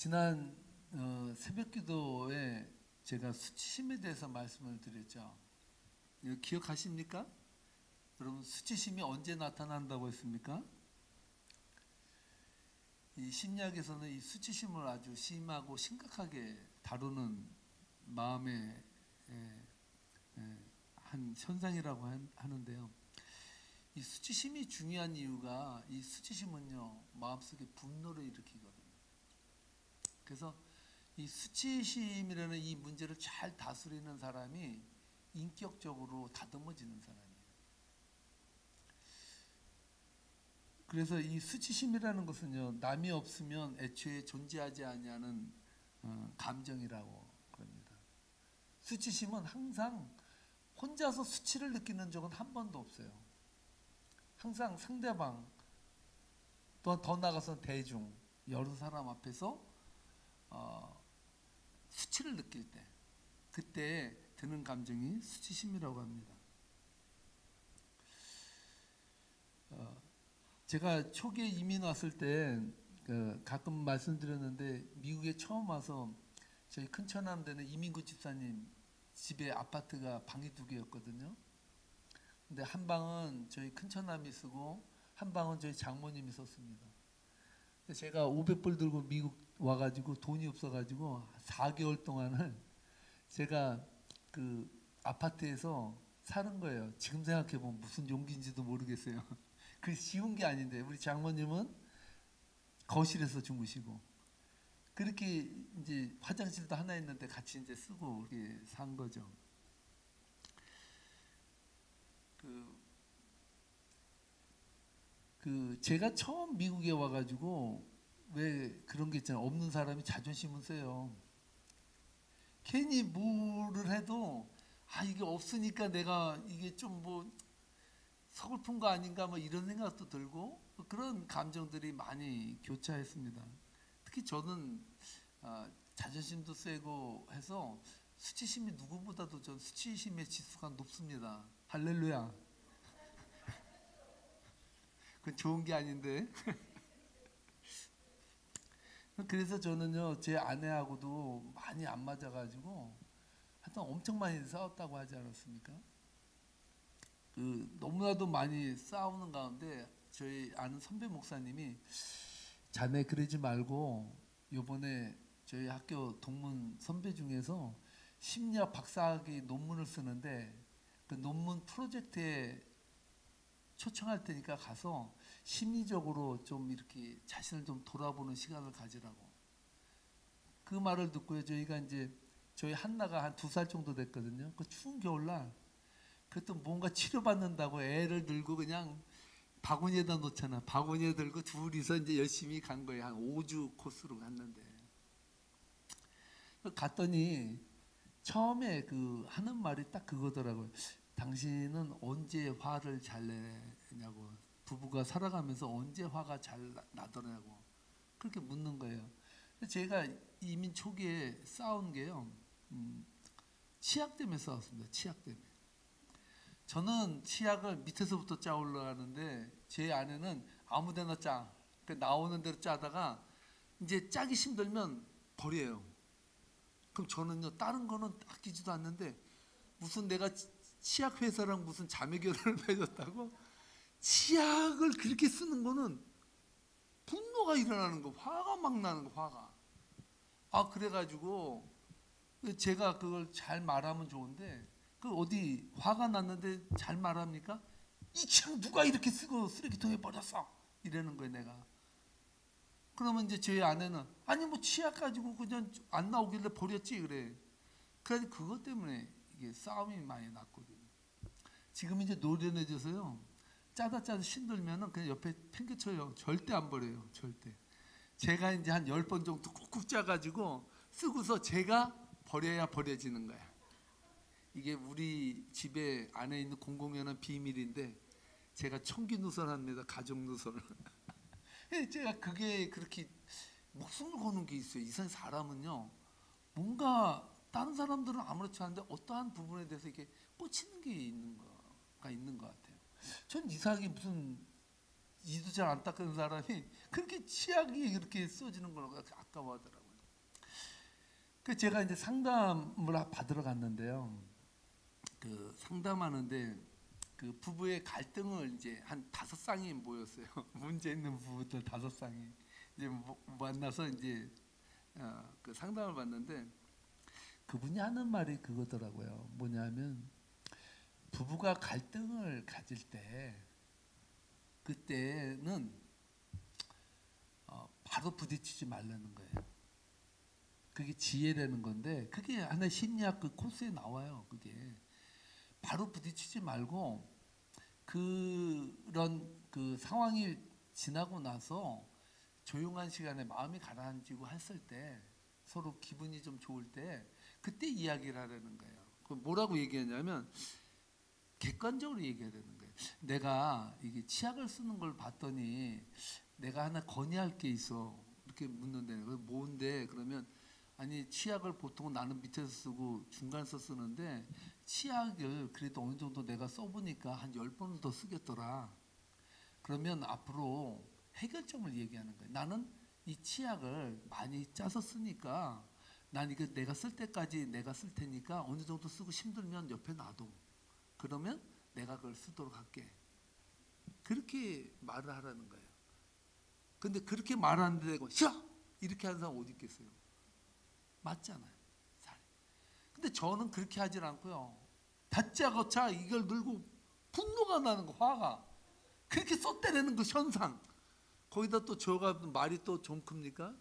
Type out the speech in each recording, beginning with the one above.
지난 새벽 기도에 제가 수치심에 대해서 말씀을 드렸죠. 이거 기억하십니까? 여러분, 수치심이 언제 나타난다고 했습니까? 이 심리학에서는 이 수치심을 아주 심하고 심각하게 다루는 마음의 한 현상이라고 하는데요. 이 수치심이 중요한 이유가, 이 수치심은요 마음속에 분노를 일으키거든요. 그래서 이 수치심이라는 이 문제를 잘 다스리는 사람이 인격적으로 다듬어지는 사람이에요. 그래서 이 수치심이라는 것은요, 남이 없으면 애초에 존재하지 아니하는 감정이라고 합니다. 수치심은 항상 혼자서 수치를 느끼는 적은 한 번도 없어요. 항상 상대방, 또 더 나아가서 대중, 여러 사람 앞에서 수치를 느낄 때, 그때 드는 감정이 수치심이라고 합니다. 제가 초기에 이민 왔을 때 가끔 말씀드렸는데, 미국에 처음 와서 저희 큰처남대는 이민구 집사님 집에 아파트가 방이 2개였거든요. 근데 한 방은 저희 큰처남이 쓰고 한 방은 저희 장모님이 썼습니다. 제가 500불 들고 미국 와가지고 돈이 없어가지고 4개월 동안을 제가 그 아파트에서 사는 거예요. 지금 생각해보면 무슨 용기인지도 모르겠어요. 그 쉬운 게 아닌데, 우리 장모님은 거실에서 주무시고, 그렇게 이제 화장실도 하나 있는데 같이 이제 쓰고 이렇게 산 거죠. 제가 처음 미국에 와가지고 왜 그런 게 있잖아요. 없는 사람이 자존심은 세요. 괜히 뭐를 해도 이게 없으니까 내가 이게 좀 뭐 서글픈 거 아닌가 뭐 이런 생각도 들고, 그런 감정들이 많이 교차했습니다. 특히 저는 자존심도 세고 해서 수치심이 누구보다도 전 수치심의 지수가 높습니다. 할렐루야. 그건 좋은 게 아닌데. 그래서 저는요, 제 아내하고도 많이 안 맞아가지고 하여튼 엄청 많이 싸웠다고 하지 않았습니까? 너무나도 많이 싸우는 가운데 저희 아는 선배 목사님이, 자네 그러지 말고 요번에 저희 학교 동문 선배 중에서 심리학 박사학위 논문을 쓰는데 그 논문 프로젝트에 초청할 테니까 가서 심리적으로 좀 이렇게 자신을 좀 돌아보는 시간을 가지라고. 그 말을 듣고요, 저희가 이제 저희 한나가 한 2살 정도 됐거든요. 그 추운 겨울날 그랬더니 뭔가 치료받는다고 애를 들고 그냥 바구니에다 놓잖아. 바구니에 들고 둘이서 이제 열심히 간 거예요. 한 5주 코스로 갔는데, 갔더니 처음에 하는 말이 딱 그거더라고요. 당신은 언제 화를 잘 내냐고, 부부가 살아가면서 언제 화가 잘 나더냐고 그렇게 묻는 거예요. 제가 이민 초기에 싸운 게요, 치약 때문에 싸웠습니다. 치약 때문에. 저는 치약을 밑에서부터 짜 올라가는데 제 아내는 아무데나 짜. 나오는 대로 짜다가 이제 짜기 힘들면 버려요. 그럼 저는요, 다른 거는 아끼지도 않는데 무슨 내가 치약 회사랑 무슨 자매 결혼을 맺었다고 치약을 그렇게 쓰는 거는 분노가 일어나는 거, 화가 막 나는 거, 화가. 그래가지고 제가 그걸 잘 말하면 좋은데, 어디 화가 났는데 잘 말합니까? 이 치약 누가 이렇게 쓰고 쓰레기통에 버렸어? 이러는 거예요, 내가. 그러면 이제 저희 아내는 아니 뭐 치약 가지고 그냥 안 나오길래 버렸지 그래. 그래서 그것 때문에 이게 싸움이 많이 났거든요. 지금 이제 노련해져서요, 짜다 힘들면은 그냥 옆에 팽개쳐요. 절대 안 버려요, 절대. 제가 이제 한 10번 정도 꾹꾹 짜가지고 쓰고서 제가 버려야 버려지는 거야. 이게 우리 집에 안에 있는 공공연한 비밀인데, 제가 총기 누설합니다. 가족 누설. 제가 그게 그렇게 목숨을 거는 게 있어요. 이상 사람은요, 뭔가 다른 사람들은 아무렇지 않은데 어떠한 부분에 대해서 이렇게 꽂히는 게 있는 것 같아요. 전 이상하게 무슨 이도 잘 안 닦은 사람이 그렇게 치약이 그렇게 써지는 걸 아까워하더라고요. 그 제가 이제 상담을 받으러 갔는데요. 그 상담하는데 그 부부의 갈등을 이제 한 5쌍이 모였어요. 문제 있는 부부들 5쌍이 이제 만나서 이제 그 상담을 받는데 그분이 하는 말이 그거더라고요. 뭐냐면 부부가 갈등을 가질 때 그때는 바로 부딪히지 말라는 거예요. 그게 지혜라는 건데 그게 하나의 심리학 그 코스에 나와요. 그게 바로 부딪히지 말고 그런 그 상황이 지나고 나서 조용한 시간에 마음이 가라앉히고 했을 때 서로 기분이 좀 좋을 때 그때 이야기를 하라는 거예요. 그 뭐라고 얘기하냐면 객관적으로 얘기해야 되는 거예요. 내가 이게 치약을 쓰는 걸 봤더니 내가 하나 건의할 게 있어. 이렇게 묻는데 뭔데? 그러면 아니 치약을 보통 나는 밑에서 쓰고 중간에서 쓰는데 치약을 그래도 어느 정도 내가 써보니까 한 10번은 더 쓰겠더라. 그러면 앞으로 해결점을 얘기하는 거예요. 나는 이 치약을 많이 짜서 쓰니까 난 이거 내가 쓸 때까지 내가 쓸 테니까 어느 정도 쓰고 힘들면 옆에 놔둬. 그러면 내가 그걸 쓰도록 할게. 그렇게 말을 하라는 거예요. 근데 그렇게 말하는데 되고 싫어! 이렇게 하는 사람 어디 있겠어요? 맞잖아요. 근데 저는 그렇게 하질 않고요. 다짜고짜 이걸 들고 분노가 나는 거, 화가. 그렇게 쏟대내는 그 현상. 거기다 또 저가 말이 또 좀 큽니까?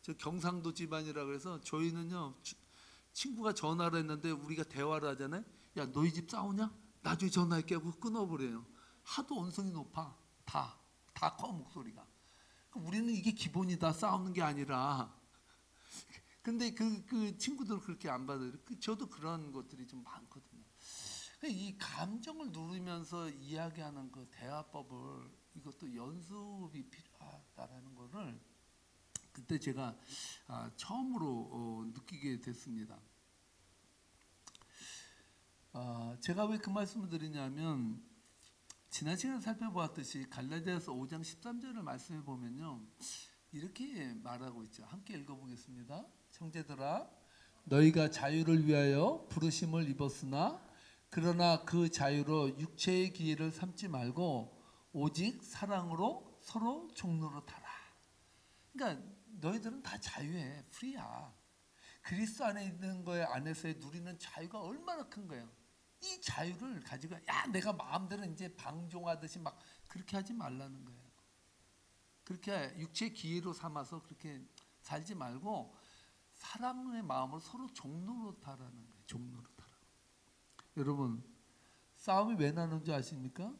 저 경상도 집안이라 그래서 저희는요 친구가 전화를 했는데 우리가 대화를 하잖아요. 야 너희 집 싸우냐? 나중에 전화할게 하고 끊어버려요. 하도 언성이 높아. 다 커 목소리가. 우리는 이게 기본이다. 싸우는 게 아니라. 근데 그 친구들 그렇게 안 받아요. 저도 그런 것들이 좀 많거든요. 이 감정을 누르면서 이야기하는 그 대화법을 이것도 연습이 필요하다라는 거를 그때 제가 처음으로 느끼게 됐습니다. 제가 왜 그 말씀을 드리냐면 지난 시간에 살펴보았듯이 갈라디아서 5장 13절을 말씀해 보면요. 이렇게 말하고 있죠. 함께 읽어보겠습니다. 형제들아 너희가 자유를 위하여 부르심을 입었으나 그러나 그 자유로 육체의 기회를 삼지 말고 오직 사랑으로 서로 종로로 타라. 그러니까 너희들은 다 자유해. 프리야. 그리스도 안에 있는 거에 안에서의 누리는 자유가 얼마나 큰 거예요. 이 자유를 가지고 야 내가 마음대로 이제 방종하듯이 막 그렇게 하지 말라는 거예요. 그렇게 육체 기회로 삼아서 그렇게 살지 말고 사랑의 마음으로 서로 종로로 타라는 거예요. 종로로 타라. 여러분 싸움이 왜 나는 줄 아십니까?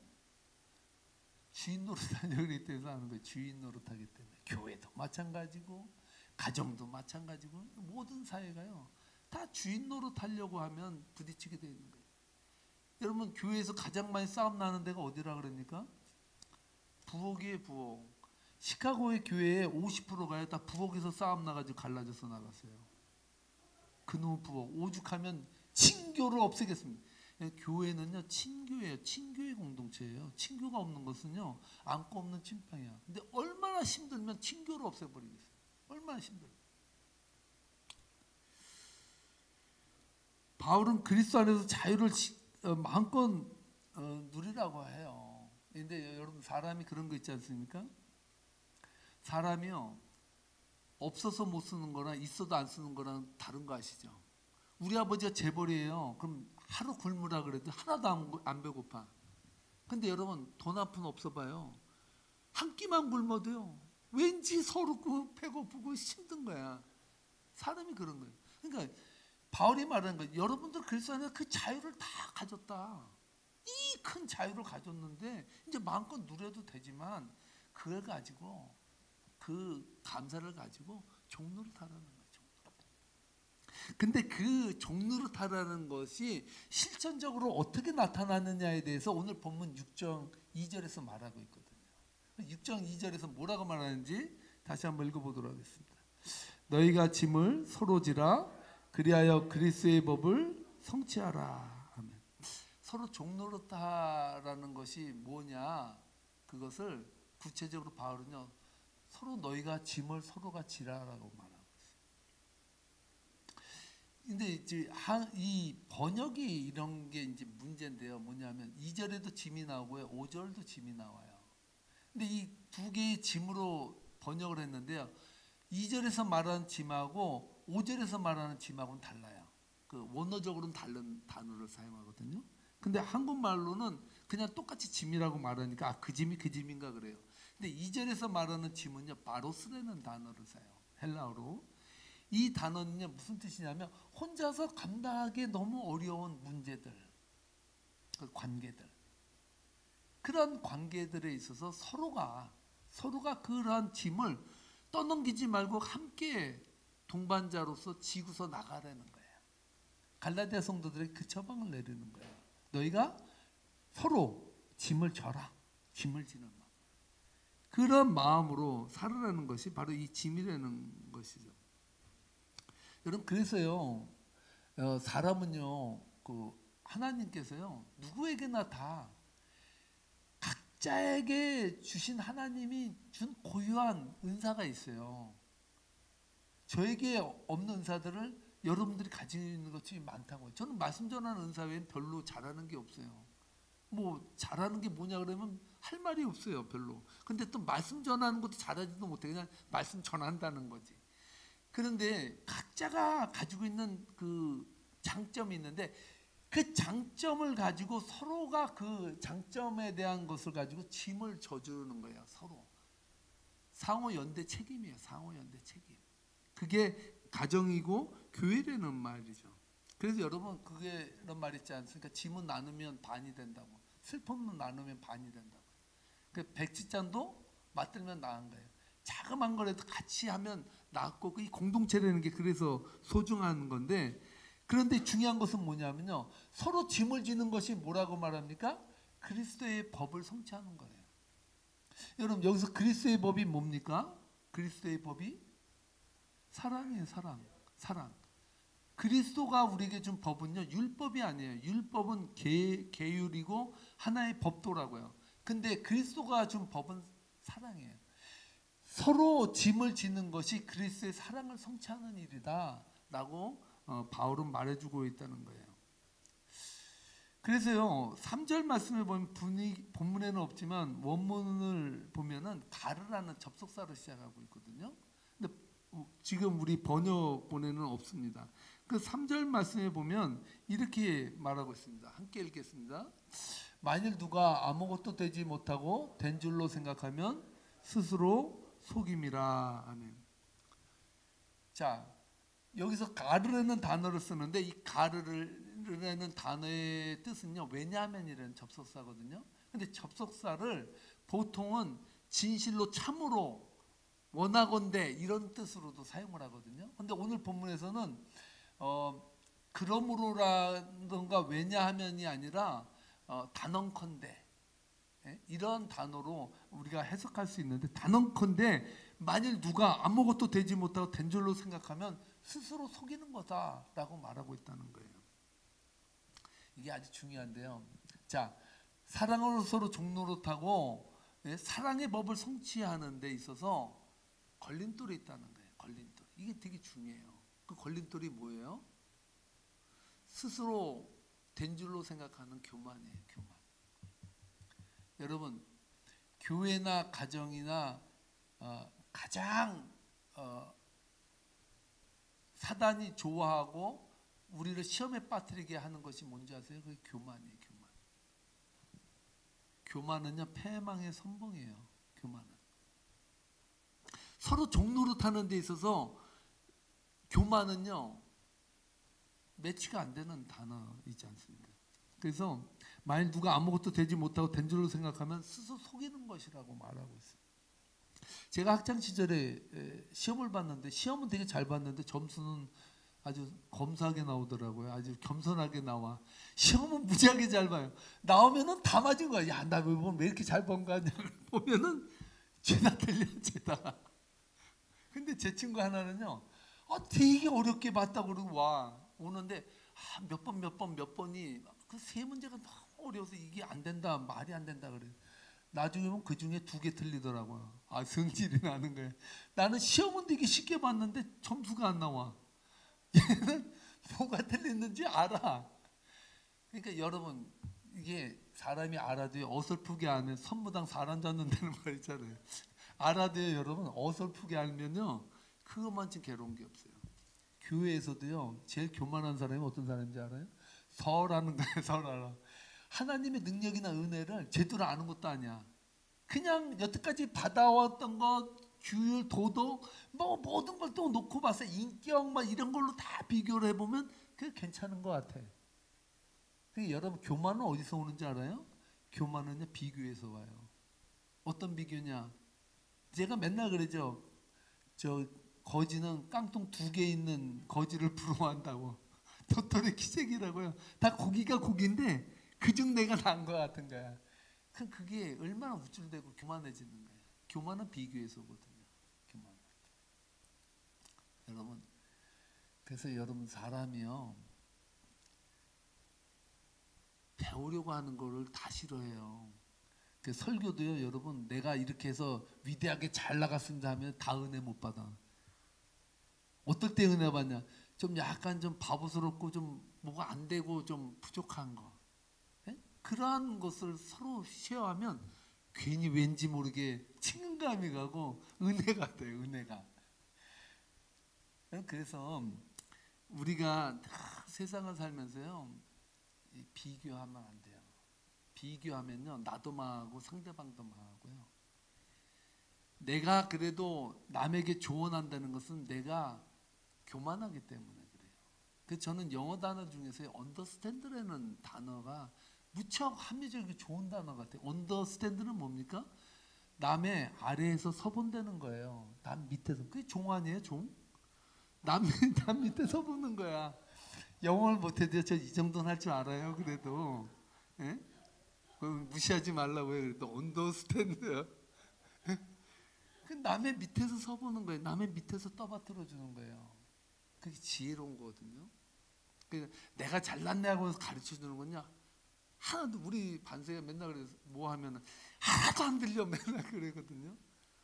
주인 노릇하려고 때문에 하는 거예요. 주인 노릇하기 때문에. 교회도 마찬가지고 가정도 마찬가지고 모든 사회가요. 다 주인 노릇하려고 하면 부딪히게 되는 거예요. 여러분 교회에서 가장 많이 싸움 나는 데가 어디라 그럽니까? 부엌이에요. 부엌. 시카고의 교회에 50%가요. 다 부엌에서 싸움 나가지고 갈라져서 나갔어요. 그놈의 부엌. 오죽하면 친교를 없애겠습니다. 교회는요 친교예요. 친교의 공동체예요. 친교가 없는 것은요 안고 없는 찐빵이야. 근데 얼마나 힘들면 친교를 없애버리겠어요. 얼마나 힘들어요. 바울은 그리스도 안에서 자유를 마음껏 누리라고 해요. 근데 여러분 사람이 그런 거 있지 않습니까? 사람이요 없어서 못 쓰는 거랑 있어도 안 쓰는 거랑 다른 거 아시죠? 우리 아버지가 재벌이에요. 그럼 하루 굶으라 그래도 하나도 안 배고파. 근데 여러분 돈 한 푼 없어 봐요. 한 끼만 굶어도요. 왠지 서럽고 배고프고 힘든 거야. 사람이 그런 거예요. 그러니까 바울이 말하는 거예요. 여러분들 그리스도 안에 그 자유를 다 가졌다. 이 큰 자유를 가졌는데 이제 마음껏 누려도 되지만 그걸 가지고 그 감사를 가지고 종로를 타라는 거예요. 근데 그 종로를 타라는 것이 실천적으로 어떻게 나타나느냐에 대해서 오늘 본문 6장 2절에서 말하고 있거든요. 6장 2절에서 뭐라고 말하는지 다시 한번 읽어보도록 하겠습니다. 너희가 짐을 서로 지라 그리하여 그리스도의 법을 성취하라. 아멘. 서로 종로로 타라는 것이 뭐냐? 그것을 구체적으로 바울은요. 서로 너희가 짐을 서로가 지라라고 말합니다. 근데 이제 이 번역이 이런 게 이제 문제인데요. 뭐냐면 2절에도 짐이 나오고요. 5절도 짐이 나와요. 근데 이 두 개의 짐으로 번역을 했는데요. 2절에서 말하는 짐하고 5절에서 말하는 짐하고는 달라요. 그 원어적으로는 다른 단어를 사용하거든요. 근데 한국말로는 그냥 똑같이 짐이라고 말하니까 아, 그 짐이 그 짐인가 그래요. 근데 2절에서 말하는 짐은요. 바로스라는 단어를 써요. 헬라어로. 이 단어는요. 무슨 뜻이냐면 혼자서 감당하기 너무 어려운 문제들, 그 관계들. 그런 관계들에 있어서 서로가 그러한 짐을 떠넘기지 말고 함께 동반자로서 지고서 나가라는 거예요. 갈라디아 성도들에게 그 처방을 내리는 거예요. 너희가 서로 짐을 져라. 짐을 지는 마음. 그런 마음으로 살으라는 것이 바로 이 짐이라는 것이죠. 여러분 그래서요. 사람은요. 그 하나님께서요. 누구에게나 다 각자에게 주신 하나님이 준 고유한 은사가 있어요. 저에게 없는 은사들을 여러분들이 가지고 있는 것이 많다고요. 저는 말씀 전하는 은사 외엔 별로 잘하는 게 없어요. 뭐 잘하는 게 뭐냐 그러면 할 말이 없어요. 별로. 근데 또 말씀 전하는 것도 잘하지도 못해. 그냥 말씀 전한다는 거지. 그런데 각자가 가지고 있는 그 장점이 있는데 그 장점을 가지고 서로가 그 장점에 대한 것을 가지고 짐을 져주는 거예요. 서로. 상호 연대 책임이에요. 상호 연대 책임. 그게 가정이고 교회라는 말이죠. 그래서 여러분 그게 이런 말 있지 않습니까? 짐은 나누면 반이 된다고. 슬픔은 나누면 반이 된다고. 그 백지장도 맞들면 나은 거예요. 자그만 거라도 같이 하면 낫고 이 공동체라는 게 그래서 소중한 건데 그런데 중요한 것은 뭐냐면요. 서로 짐을 지는 것이 뭐라고 말합니까? 그리스도의 법을 성취하는 거예요. 여러분 여기서 그리스도의 법이 뭡니까? 그리스도의 법이 사랑이에요. 사랑. 그리스도가 우리에게 준 법은요. 율법이 아니에요. 율법은 계율이고 하나의 법도라고요. 근데 그리스도가 준 법은 사랑이에요. 서로 짐을 지는 것이 그리스도의 사랑을 성취하는 일이다 라고 바울은 말해주고 있다는 거예요. 그래서요 3절 말씀을 보면 본문에는 없지만 원문을 보면은 가르라는 접속사로 시작하고 있거든요. 근데 지금 우리 번역본에는 없습니다. 그 3절 말씀에 보면 이렇게 말하고 있습니다. 함께 읽겠습니다. 만일 누가 아무것도 되지 못하고 된 줄로 생각하면 스스로 속임이라. 아멘. 자, 여기서 가르라는 단어를 쓰는데 이 가르라는 단어의 뜻은요. 왜냐하면이라는 접속사거든요. 근데 접속사를 보통은 진실로 참으로 원하건대 이런 뜻으로도 사용을 하거든요. 근데 오늘 본문에서는 그러므로라든가 왜냐하면이 아니라 단언컨대 이런 단어로 우리가 해석할 수 있는데 단언컨대 만일 누가 아무것도 되지 못하고 된 줄로 생각하면 스스로 속이는 거다라고 말하고 있다는 거예요. 이게 아주 중요한데요. 자, 사랑으로 서로 종노릇하고 사랑의 법을 성취하는 데 있어서 걸림돌이 있다는 거예요. 걸림돌. 이게 되게 중요해요. 그 걸림돌이 뭐예요? 스스로 된 줄로 생각하는 교만이에요. 교만. 여러분 교회나 가정이나 가장 사단이 좋아하고 우리를 시험에 빠뜨리게 하는 것이 뭔지 아세요? 그게 교만이에요. 교만. 교만은요 패망의 선봉이에요. 교만은 서로 종노릇하는 데 있어서 교만은요 매치가 안 되는 단어이지 않습니까? 그래서 만일 누가 아무것도 되지 못하고 된 줄로 생각하면 스스로 속이는 것이라고 말하고 있어요. 제가 학창 시절에 시험을 봤는데 시험은 되게 잘 봤는데 점수는 아주 검소하게 나오더라고요. 아주 겸손하게 나와. 시험은 무지하게 잘 봐요. 나오면은 다 맞은 거야. 야, 나 왜 이렇게 잘 본 거야? 보면은 죄다 틀려, 죄다. 근데 제 친구 하나는요, 되게 어렵게 봤다고 그러고 오는데 몇 번이 그 세 문제가 너무 어려워서 이게 안 된다, 말이 안 된다 그래. 나중에 보면 그 중에 2개 틀리더라고요. 성질이 나는 거예요. 나는 시험은 되게 쉽게 봤는데 점수가 안 나와. 얘는 뭐가 틀렸는지 알아. 그러니까 여러분 이게 사람이 알아도요 어설프게 알면 선무당 사람 잡는다는 말 있잖아요. 알아도요 여러분 어설프게 알면요 그것만큼 괴로운 게 없어요. 교회에서도요 제일 교만한 사람이 어떤 사람인지 알아요? 설하는 거예요. 설하라. 하나님의 능력이나 은혜를 제대로 아는 것도 아니야. 그냥 여태까지 받아왔던 것, 규율, 도덕, 뭐 모든 걸 또 놓고 봐서 인격 막 이런 걸로 다 비교를 해보면 그게 괜찮은 것 같아. 그러니까 여러분 교만은 어디서 오는지 알아요? 교만은요 비교에서 와요. 어떤 비교냐? 제가 맨날 그러죠. 저 거지는 깡통 2개 있는 거지를 부러워한다고. 도토리 키재기라고요. 다 고기가 고기인데 그중 내가 나은 것 같은 거야. 그게 얼마나 우쭐대고 교만해지는 거야. 교만은 비교에서 오거든요. 교만. 여러분, 그래서 여러분 사람이요 배우려고 하는 거를 다 싫어해요. 그 설교도요, 여러분 내가 이렇게 해서 위대하게 잘 나갔습니다 하면 다 은혜 못 받아. 어떨 때 은혜 받냐? 좀 약간 좀 바보스럽고 좀 뭐가 안 되고 좀 부족한 거. 예? 그러한 것을 서로 쉐어하면 괜히 왠지 모르게 친근감이 가고 은혜가 돼요. 은혜가. 그래서 우리가 세상을 살면서요 비교하면 안 돼요. 비교하면요 나도 망하고 상대방도 망하고요. 내가 그래도 남에게 조언한다는 것은 내가 교만하기 때문에 그래요. 그래서 저는 영어 단어 중에서 understand라는 단어가 무척 합리적이고 좋은 단어 같아요. understand는 뭡니까? 남의 아래에서 서본다는 거예요. 남 밑에서. 그게 종 아니에요, 종? 남 밑에 서보는 거야. 영어를 못해도 저 이 정도는 할 줄 알아요. 그래도 예? 무시하지 말라고 해요. 그래도 언더스탠드야. 그 남의 밑에서 서보는 거예요. 남의 밑에서 떠받들어 주는 거예요. 그게 지혜로운 거거든요. 내가 잘났네 하고 가르쳐 주는 거냐? 하나도 우리 반세가 맨날 그래서 뭐 하면은 하나도 안 들려 맨날 그러거든요.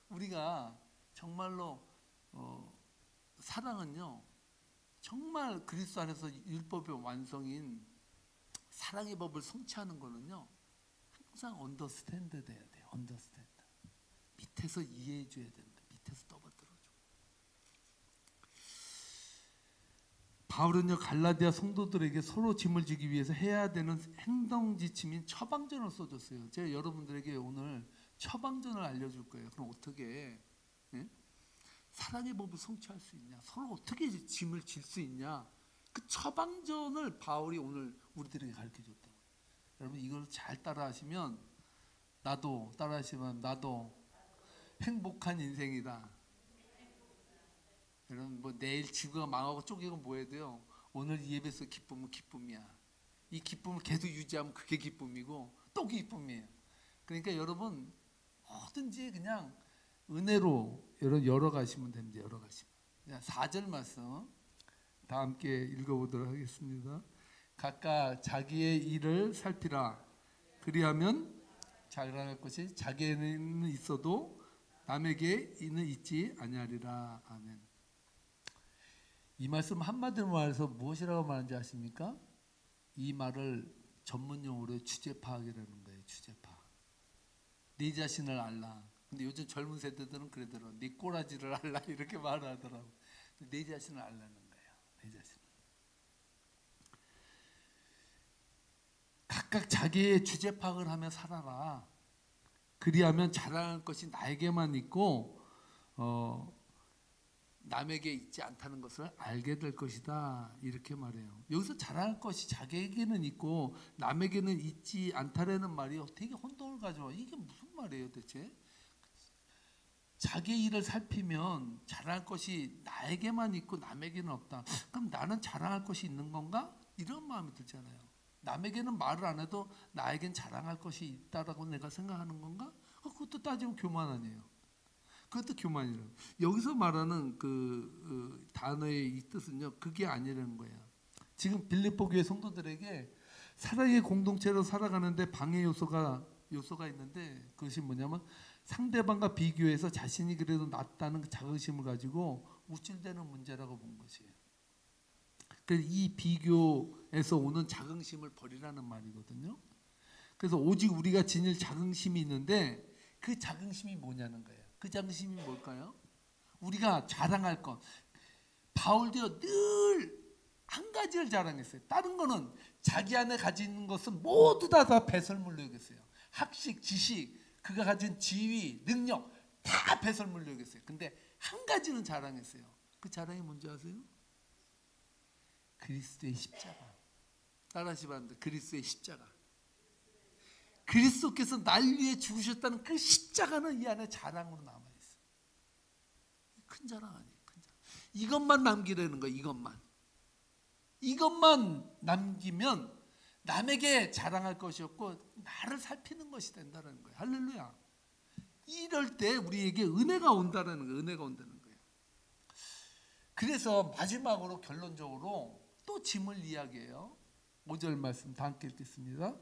우리가 정말로 사랑은요 정말 그리스도 안에서 율법의 완성인 사랑의 법을 성취하는 거는요 항상 언더스탠드 돼야 돼요. 언더스탠드. 밑에서 이해해 줘야 된다. 밑에서 떠받들어 줘. 바울은요 갈라디아 성도들에게 서로 짐을 지기 위해서 해야 되는 행동 지침인 처방전을 써줬어요. 제가 여러분들에게 오늘 처방전을 알려줄 거예요. 그럼 어떻게 사랑의 법을 성취할 수 있냐? 서로 어떻게 짐을 질 수 있냐? 그 처방전을 바울이 오늘 우리들에게 가르쳐 줬다. 여러분 이걸 잘 따라하시면 따라하시면 나도 행복한 인생이다. 여러분 뭐 내일 지구가 망하고 쪼개고 뭐해도요. 오늘 이 예배에서 기쁨은 기쁨이야. 이 기쁨을 계속 유지하면 그게 기쁨이고 또 기쁨이에요. 그러니까 여러분 뭐든지 그냥 은혜로 열어가시면 됩니다. 열어가시면. 4절 말씀 다 함께 읽어보도록 하겠습니다. 각각 자기의 일을 살피라. 그리하면 자라날 것이 자기에는 있어도 남에게 이는 있지 아니하리라. 아멘. 이 말씀 한마디로 말해서 무엇이라고 말하는지 아십니까? 이 말을 전문 용어로 주제 파악이라는 거예요. 주제 파악. 네 자신을 알라. 근데 요즘 젊은 세대들은 그러더라고. 네 꼬라지를 알라 이렇게 말하더라고. 네 자신을 알라는 거예요. 네 자신. 각각 자기의 주제 파악을 하며 살아라. 그리하면 자랑할 것이 나에게만 있고 남에게 있지 않다는 것을 알게 될 것이다. 이렇게 말해요. 여기서 자랑할 것이 자기에게는 있고 남에게는 있지 않다라는 말이 되게 혼동을 가져와. 이게 무슨 말이에요 대체? 자기 일을 살피면 자랑할 것이 나에게만 있고 남에게는 없다. 그럼 나는 자랑할 것이 있는 건가? 이런 마음이 들잖아요. 남에게는 말을 안 해도 나에겐 자랑할 것이 있다라고 내가 생각하는 건가? 그것도 따지면 교만 아니에요. 그것도 교만이라고. 여기서 말하는 그 단어의 이 뜻은요, 그게 아니라는 거예요. 지금 빌립보 교회 성도들에게 사랑의 공동체로 살아가는데 방해 요소가 있는데 그것이 뭐냐면 상대방과 비교해서 자신이 그래도 낫다는 그 자긍심을 가지고 우쭐대는 문제라고 본 것이에요. 그래서 이 비교에서 오는 자긍심을 버리라는 말이거든요. 그래서 오직 우리가 지닐 자긍심이 있는데 그 자긍심이 뭐냐는 거예요. 그 자긍심이 뭘까요? 우리가 자랑할 것. 바울도요 늘 한 가지를 자랑했어요. 다른 거는 자기 안에 가진 것은 모두 다 배설물로 여겼어요. 학식, 지식, 그가 가진 지위, 능력 다 배설물로 여겼어요. 근데 한 가지는 자랑했어요. 그 자랑이 뭔지 아세요? 그리스도의 십자가. 따라하시 바랍니다. 그리스도의 십자가. 그리스도께서 날 위해 죽으셨다는 그 십자가는 이 안에 자랑으로 남아있어요. 큰 자랑 아니에요. 큰 자랑. 이것만 남기려는 거예요. 이것만 남기면 남에게 자랑할 것이 없고 나를 살피는 것이 된다는 거예요. 할렐루야. 이럴 때 우리에게 은혜가 온다는 거예요. 은혜가 온다는 거예요. 그래서 마지막으로 결론적으로 또 짐을 이야기해요. 5절 말씀 다 함께 읽겠습니다.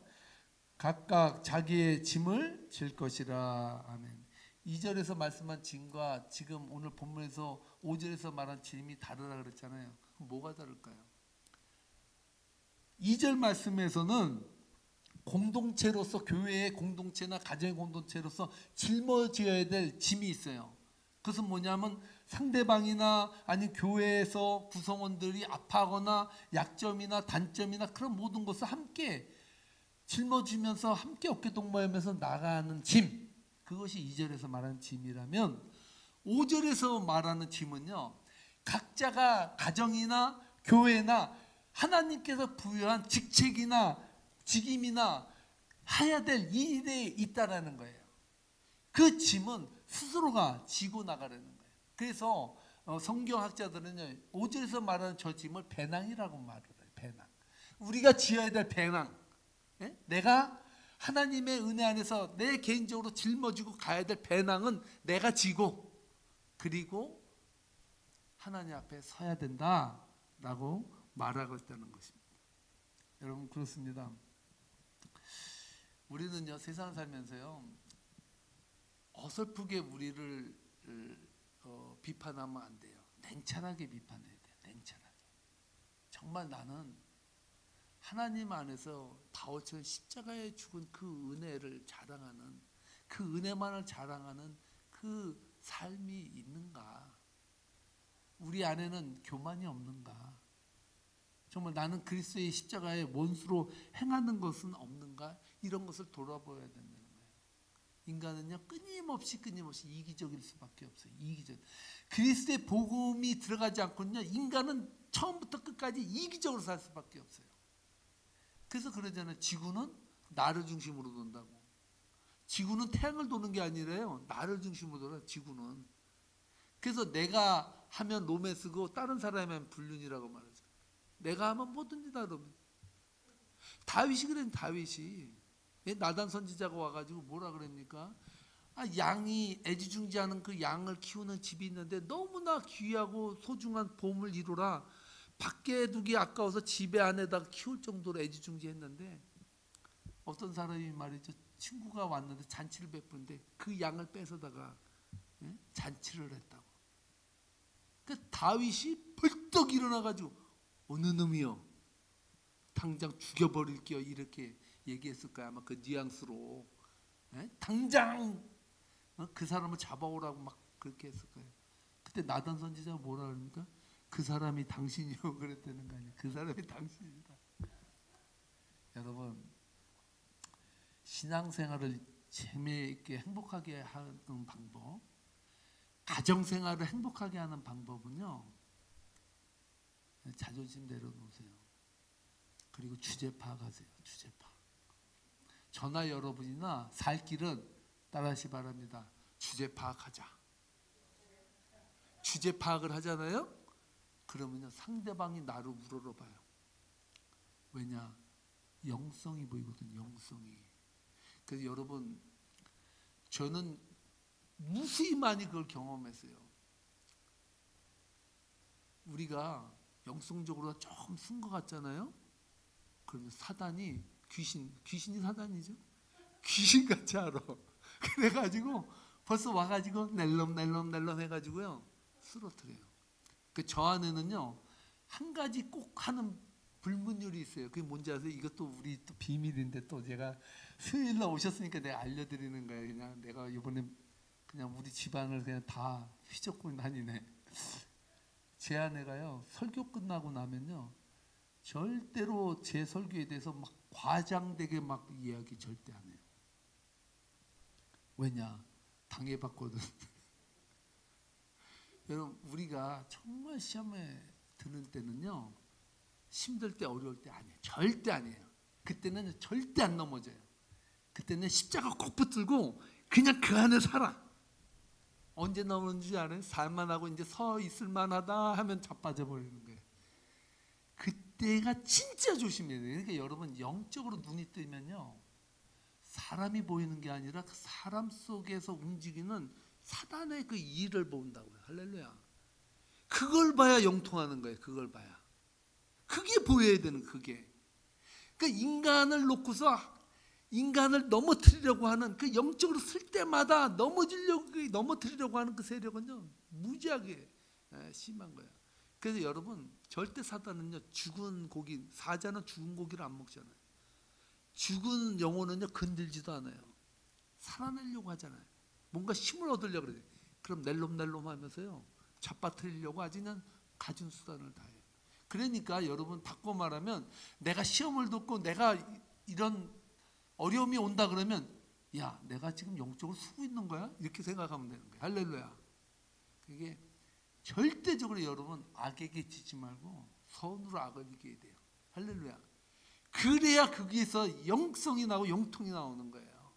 각각 자기의 짐을 질 것이라. 아멘. 2절에서 말씀한 짐과 지금 오늘 본문에서 5절에서 말한 짐이 다르다 그랬잖아요. 그럼 뭐가 다를까요? 2절 말씀에서는 공동체로서 교회의 공동체나 가정의 공동체로서 짊어져야 될 짐이 있어요. 그것은 뭐냐면 상대방이나 아니 교회에서 구성원들이 아파하거나 약점이나 단점이나 그런 모든 것을 함께 짊어지면서 함께 어깨동무하면서 나가는 짐. 그것이 2절에서 말하는 짐이라면 5절에서 말하는 짐은요. 각자가 가정이나 교회나 하나님께서 부여한 직책이나 직임이나 해야 될 일에 있다라는 거예요. 그 짐은 스스로가 지고 나가라는 거예요. 그래서 성경학자들은요 5절에서 말하는 저 짐을 배낭이라고 말을 해요. 배낭. 우리가 지어야 될 배낭. 예? 내가 하나님의 은혜 안에서 내 개인적으로 짊어지고 가야 될 배낭은 내가 지고 그리고 하나님 앞에 서야 된다라고 말하고 있다는 것입니다. 여러분 그렇습니다. 우리는요 세상 살면서요 어설프게 우리를 비판하면 안 돼요. 냉철하게 비판해야 돼요. 냉철하게. 정말 나는 하나님 안에서 바울처럼 십자가에 죽은 그 은혜를 자랑하는 그 은혜만을 자랑하는 그 삶이 있는가? 우리 안에는 교만이 없는가? 정말 나는 그리스도의 십자가의 원수로 행하는 것은 없는가? 이런 것을 돌아보아야 된다는 거예요. 인간은요 끊임없이 이기적일 수밖에 없어요. 이기적. 그리스도의 복음이 들어가지 않고는요 인간은 처음부터 끝까지 이기적으로 살 수밖에 없어요. 그래서 그러잖아요. 지구는 나를 중심으로 돈다고. 지구는 태양을 도는 게 아니라요. 나를 중심으로 돌아 지구는. 그래서 내가 하면 로맨스고 다른 사람이 하면 불륜이라고 말하죠. 내가 하면 뭐든지 다 로맨스. 다윗이 그랬는 다윗이. 나단 선지자가 와가지고 뭐라 그랬니까? 양이 애지중지하는 그 양을 키우는 집이 있는데 너무나 귀하고 소중한 보물 이루라. 밖에 두기 아까워서 집에 안에다가 키울 정도로 애지중지했는데 어떤 사람이 말이죠. 친구가 왔는데 잔치를 베푸는데 그 양을 뺏어다가 잔치를 했다고. 그 다윗이 벌떡 일어나가지고 어느 놈이요 당장 죽여버릴게요 이렇게 얘기했을 거야. 아마 그 뉘앙스로 당장 그 사람을 잡아오라고 막 그렇게 했을 거예요. 그때 나단 선지자가 뭐라 그럽니까? 그 사람이 당신이요 그랬다는 거 아니에요. 그 사람이 당신이다. 여러분 신앙생활을 재미있게 행복하게 하는 방법, 가정생활을 행복하게 하는 방법은요 자존심 내려놓으세요. 그리고 주제 파악하세요. 주제 파악. 저나 여러분이나 살 길은 따라하시 바랍니다. 주제 파악하자. 주제 파악을 하잖아요. 그러면요 상대방이 나를 우러러봐요. 왜냐? 영성이 보이거든. 영성이. 그래서 여러분 저는 무수히 많이 그걸 경험했어요. 우리가 영성적으로 조금 쓴 것 같잖아요. 그러면 사단이 귀신이 사단이죠. 귀신같이 알아. 그래가지고 벌써 와가지고 낼름 해가지고요 쓰러뜨려요. 그 저 안에는요 한 가지 꼭 하는 불문율이 있어요. 그게 뭔지 아세요? 이것도 우리 또 비밀인데 또 제가 수요일날 오셨으니까 내가 알려드리는 거예요. 그냥 내가 이번에 그냥 우리 집안을 그냥 다 휘젓고 다니네. 제 아내가요, 설교 끝나고 나면요, 절대로 제 설교에 대해서 막 과장되게 막 이야기 절대 안 해요. 왜냐? 당해봤거든. 여러분, 우리가 정말 시험에 드는 때는요, 힘들 때 어려울 때 아니에요. 절대 아니에요. 그때는 절대 안 넘어져요. 그때는 십자가 꼭 붙들고 그냥 그 안에 살아. 언제 넘어지는지 알아요? 살만하고 이제 서 있을 만하다 하면 자빠져 버리는 거예요. 그때가 진짜 조심해야 돼요. 그러니까 여러분, 영적으로 눈이 뜨면요, 사람이 보이는 게 아니라 그 사람 속에서 움직이는 사단의 그 일을 본다고요. 할렐루야. 그걸 봐야 영통하는 거예요. 그걸 봐야. 그게 보여야 되는, 그게. 그러니까 인간을 놓고서 인간을 넘어뜨리려고 하는, 그 영적으로 쓸 때마다 넘어뜨리려고 하는 그 세력은요, 무지하게 심한 거예요. 그래서 여러분, 절대 사단은요, 죽은 고기, 사자는 죽은 고기를 안 먹잖아요. 죽은 영혼은요, 건들지도 않아요. 살아내려고 하잖아요. 뭔가 힘을 얻으려고 그래요. 그럼 낼름낼름 하면서요, 잡아뜨리려고 아주 그냥 가진 수단을 다해요. 그러니까 여러분, 바꿔 말하면, 내가 시험을 듣고 내가 이런 어려움이 온다 그러면, 야, 내가 지금 영적으로 쓰고 있는 거야? 이렇게 생각하면 되는 거예요. 할렐루야. 그게 절대적으로 여러분, 악에게 지지 말고 선으로 악을 이겨야 돼요. 할렐루야. 그래야 거기에서 영성이 나오고 영통이 나오는 거예요.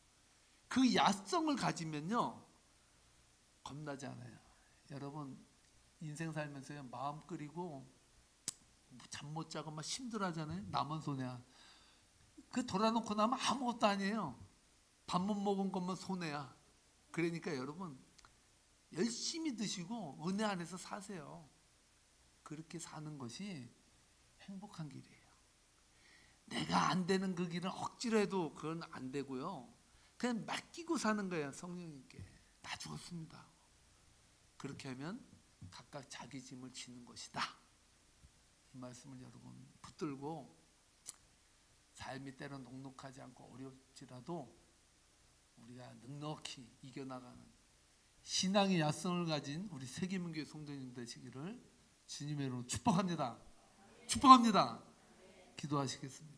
그 야성을 가지면요, 겁나지 않아요. 여러분, 인생 살면서요, 마음 끓이고 잠 못 자고 막 힘들어하잖아요. 남은 손해야. 그 돌아놓고 나면 아무것도 아니에요. 밥 못 먹은 것만 손해야. 그러니까 여러분, 열심히 드시고 은혜 안에서 사세요. 그렇게 사는 것이 행복한 길이에요. 내가 안 되는 그 길은 억지로 해도 그건 안 되고요. 그냥 맡기고 사는 거예요. 성령님께. 나 죽었습니다. 그렇게 하면 각각 자기 짐을 지는 것이다. 이 말씀을 여러분 붙들고, 삶이 때론 녹록하지 않고 어렵지라도 우리가 넉넉히 이겨나가는 신앙의 야성을 가진 우리 세계문교회 성도님 되시기를 주님의 이름으로 축복합니다. 축복합니다. 기도하시겠습니다.